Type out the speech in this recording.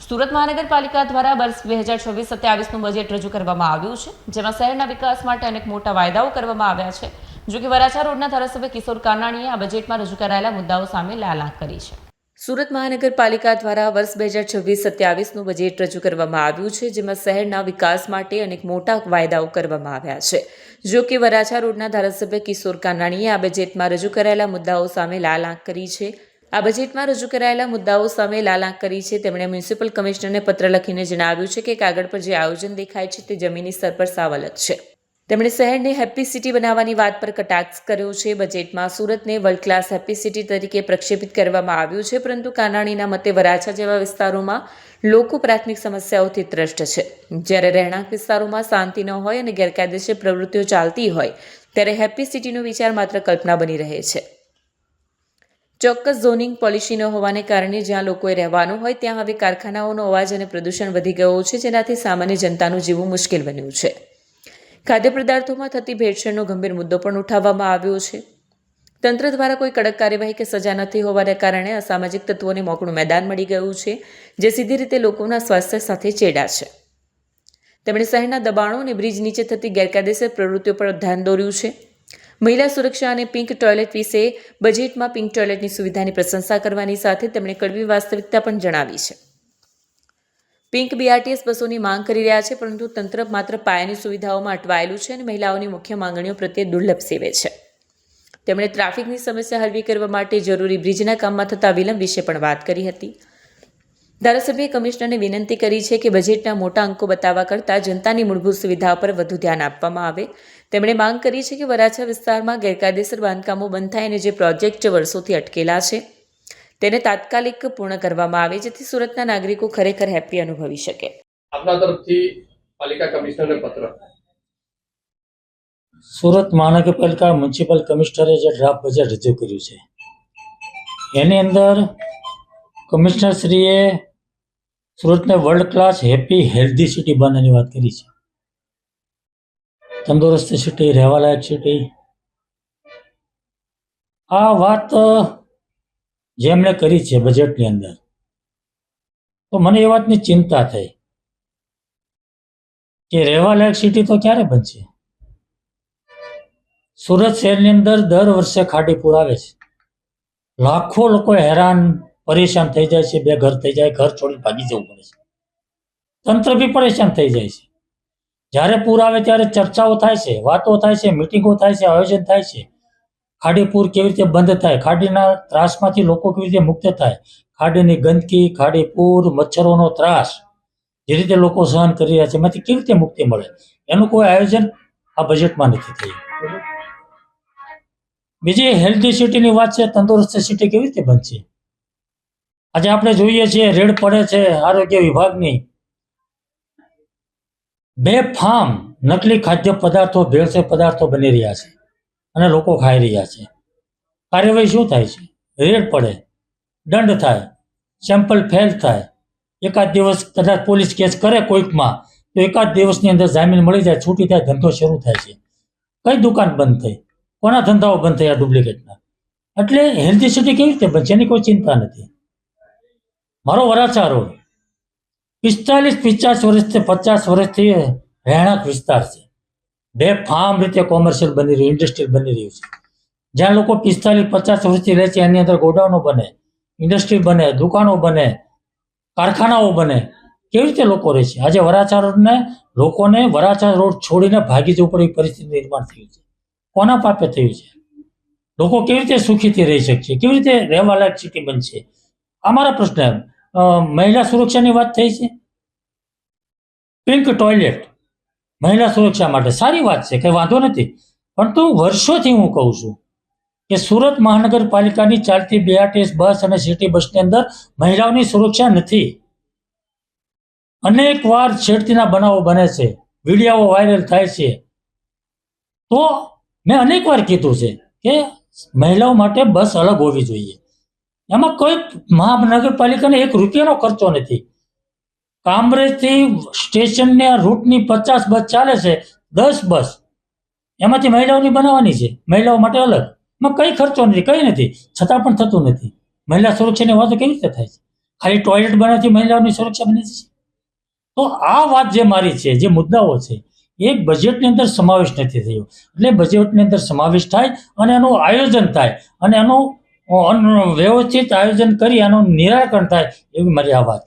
સુરત મહાનગરપાલિકા દ્વારા વર્ષ 2026-27નું બજેટ રજૂ કરવામાં આવ્યું છે, જેમાં શહેરના વિકાસ માટે અનેક મોટા વાયદાઓ કરવામાં આવ્યા છે. જો કે વરાછા રોડના ધારાસભ્ય કિશોર કાનાણીએ આ બજેટમાં રજૂ કરાયેલા મુદ્દાઓ સામે લાલાંક કરી છે. સુરત મહાનગરપાલિકા દ્વારા વર્ષ 2026-27નું બજેટ રજૂ કરવામાં આવ્યું છે, જેમાં શહેરના વિકાસ માટે અનેક મોટા વાયદાઓ કરવામાં આવ્યા છે. જો કે વરાછા રોડના ધારાસભ્ય કિશોર કાનાણીએ આ બજેટમાં રજૂ કરાયેલા મુદ્દાઓ સામે લાલાંક કરી છે. આ બજેટમાં રજૂ કરાયેલા મુદ્દાઓ સામે લાલાંક કરી છે. તેમણે મ્યુનિસિપલ કમિશનરને પત્ર લખીને જણાવ્યું છે કે કાગળ પર જે આયોજન દેખાય છે તે જમીની સ્તર પર સાવ અલગ છે. તેમણે શહેરને હેપી સિટી બનાવવાની વાત પર કટાક્ષ કર્યો છે. બજેટમાં સુરતને વર્લ્ડ ક્લાસ હેપી સિટી તરીકે પ્રક્ષેપિત કરવામાં આવ્યું છે, પરંતુ કાનાણીના મતે વરાછા જેવા વિસ્તારોમાં લોકો પ્રાથમિક સમસ્યાઓથી ત્રસ્ત છે. જ્યારે રહેણાંક વિસ્તારોમાં શાંતિ ન હોય અને ગેરકાયદેસર પ્રવૃત્તિઓ ચાલતી હોય ત્યારે હેપી સિટીનો વિચાર માત્ર કલ્પના બની રહે છે. ચોક્કસ ઝોનિંગ પોલિસી ન હોવાને કારણે જ્યાં લોકોએ રહેવાનું હોય ત્યાં હવે કારખાનાઓનો અવાજ અને પ્રદૂષણ વધી ગયો છે, જેનાથી સામાન્ય જનતાનું જીવવું મુશ્કેલ બન્યું છે. ખાદ્ય પદાર્થોમાં થતી ભેળસેળનો ગંભીર મુદ્દો પણ ઉઠાવવામાં આવ્યો છે. તંત્ર દ્વારા કોઈ કડક કાર્યવાહી કે સજા નથી હોવાને કારણે અસામાજિક તત્વોને મોકળું મેદાન મળી ગયું છે, જે સીધી રીતે લોકોના સ્વાસ્થ્ય સાથે ચેડા છે. તેમણે શહેરના દબાણો અને બ્રિજ નીચે થતી ગેરકાયદેસર પ્રવૃત્તિઓ પર ધ્યાન દોર્યું છે. મહિલા સુરક્ષા અને પિંક ટોયલેટ વિશે બજેટમાં પિંક ટોયલેટની સુવિધાની પ્રશંસા કરવાની સાથે તેમણે કડવી વાસ્તવિકતા પણ જણાવી છે. પિંક બીઆરટીએસ બસોની માંગ કરી રહ્યા છે, પરંતુ તંત્ર માત્ર પાયાની સુવિધાઓમાં અટવાયેલું છે અને મહિલાઓની મુખ્ય માંગણીઓ પ્રત્યે દુર્લભ સેવે છે. તેમણે ટ્રાફિકની સમસ્યા હળવી કરવા માટે જરૂરી બ્રિજના કામમાં થતા વિલંબ વિશે પણ વાત કરી હતી. ધારાસભ્યએ કમિશનરને વિનંતી કરી છે કે બજેટના મોટા અંકો બતાવવા કરતાં જનતાની મૂળભૂત સુવિધાઓ પર વધુ ધ્યાન આપવામાં આવે. તેમણે માંગ કરી છે કે વરાછા વિસ્તારમાં ગેરકાયદેસર બાંધકામો બંધ થાય અને જે પ્રોજેક્ટ વર્ષોથી અટકેલા છે તેને તાત્કાલિક પૂર્ણ કરવામાં આવે, જેથી સુરતના નાગરિકો ખરેખર હેપી અનુભવી શકે. આપના તરફથી પાલિકા કમિશનરને પત્ર. સુરત મહાનગરપાલિકા મ્યુનિસિપલ કમિશનરે જે ડ્રાફ્ટ બજેટ રજૂ કર્યું છે એની અંદર કમિશનરશ્રીએ સુરતને world class happy healthy city બનાવવાની વાત કરી છે. તંદુરસ્ત સિટી, રહેવાલાયક સિટી. આ વાત જેમણે કરી છે બજેટની અંદર, તો મને એ વાતની ચિંતા થઈ કે રહેવાલાયક સિટી તો ક્યારે બનશે. સુરત શહેરની અંદર દર વર્ષે ખાડીપુર આવે છે. લાખો લોકો હેરાન પરેશાન થઈ જાય છે. બે ઘર થઈ જાય, ઘર છોડી ભાગી જવું પડે છે. તંત્ર બી પરેશાન થઈ જાય છે. જ્યારે પૂર આવે ત્યારે ચર્ચાઓ થાય છે, વાતો થાય છે, મિટિંગો થાય છે, આયોજન થાય છે. ખાડીપુર કેવી રીતે બંધ થાય, ખાડીના ત્રાસમાંથી લોકો કેવી રીતે મુક્ત થાય, ખાડીની ગંદકી, ખાડીપુર, મચ્છરોનો ત્રાસ જે રીતે લોકો સહન કરી રહ્યા છે એમાંથી કેવી રીતે મુક્તિ મળે, એનું કોઈ આયોજન આ બજેટમાં નથી થયું. બીજી હેલ્ધી સિટીની વાત છે, તંદુરસ્ત સિટી કેવી રીતે બનશે. આજે આપણે જોઈએ છીએ રેડ પડે છે આરોગ્ય વિભાગની. બેફામ નકલી ખાદ્ય પદાર્થો, ભેળસેળ પદાર્થો બની રહ્યા છે અને લોકો ખાઈ રહ્યા છે. કાર્યવાહી શું થાય છે? રેડ પડે, દંડ થાય, સેમ્પલ ફેલ થાય, એકાદ દિવસ કદાચ પોલીસ કેસ કરે કોઈકમાં તો એકાદ દિવસની અંદર જામીન મળી જાય, છૂટી થાય, ધંધો શરૂ થાય છે. કઈ દુકાન બંધ થઈ, કોના ધંધાઓ બંધ થયા ડુપ્લિકેટના. એટલે હેલ્ધી સિટી કેવી રીતે બનશે એની કોઈ ચિંતા નથી. મારો વરાછા રોડ 45-50 વર્ષથી 50 વર્ષથી રહેણાંક વિસ્તાર છે. બેફામ રીતે કોમર્શિયલ બની રહ્યું, ઇન્ડસ્ટ્રીયલ બની રહ્યું છે. જ્યાં લોકો 45-50 વર્ષથી રહે છે એની અંદર ગોડાઉનો બને, ઇન્ડસ્ટ્રી બને, દુકાનો બને, કારખાનાઓ બને. કેવી રીતે લોકો રહે છે? આજે વરાછા રોડને લોકોને વરાછા રોડ છોડીને ભાગી જવું પડે એવી પરિસ્થિતિ નિર્માણ થયું છે. કોના પાપે થયું છે? લોકો કેવી રીતે સુખીથી રહી શકશે? કેવી રીતે રહેવાલાયક સિટી બનશે? અમારા પ્રશ્ન. મહિલા સુરક્ષાની વાત થઈ છે. પિંક ટોયલેટ મહિલા સુરક્ષા માટે સારી વાત છે, કંઈ વાંધો નથી. પરંતુ વર્ષોથી હું કહું છું કે સુરત મહાનગરપાલિકાની ચાલતી બીઆરટીએસ બસ અને સિટી બસની અંદર મહિલાઓની સુરક્ષા નથી. અનેક વાર છેડતીના બનાવો બને છે, વિડીયો વાયરલ થાય છે. તો મેં અનેક વાર કીધું છે કે મહિલાઓ માટે બસ અલગ હોવી જોઈએ. એમાં કોઈ મહાનગરપાલિકાને ₹1નો ખર્ચો નથી. કામરેજથી સ્ટેશનના રૂટની 50 બસ ચાલે છે, 10 બસ એમાંથી મહિલાઓની બનાવવાની છે, મહિલાઓ માટે અલગ. એમાં કંઈ ખર્ચો નથી, કંઈ નથી, છતાં પણ થતું નથી. મહિલા સુરક્ષાની વાતો કેવી રીતે થાય છે? ખાલી ટોયલેટ બનાવથી મહિલાઓની સુરક્ષા બની જશે? તો આ વાત જે મારી છે, જે મુદ્દાઓ છે, એ બજેટની અંદર સમાવેશ નથી થયો. એટલે બજેટની અંદર સમાવેશ થાય અને એનું આયોજન થાય અને એનું વ્યવસ્થિત આયોજન કરી એનું નિરાકરણ થાય એવી મારી આ વાત છે.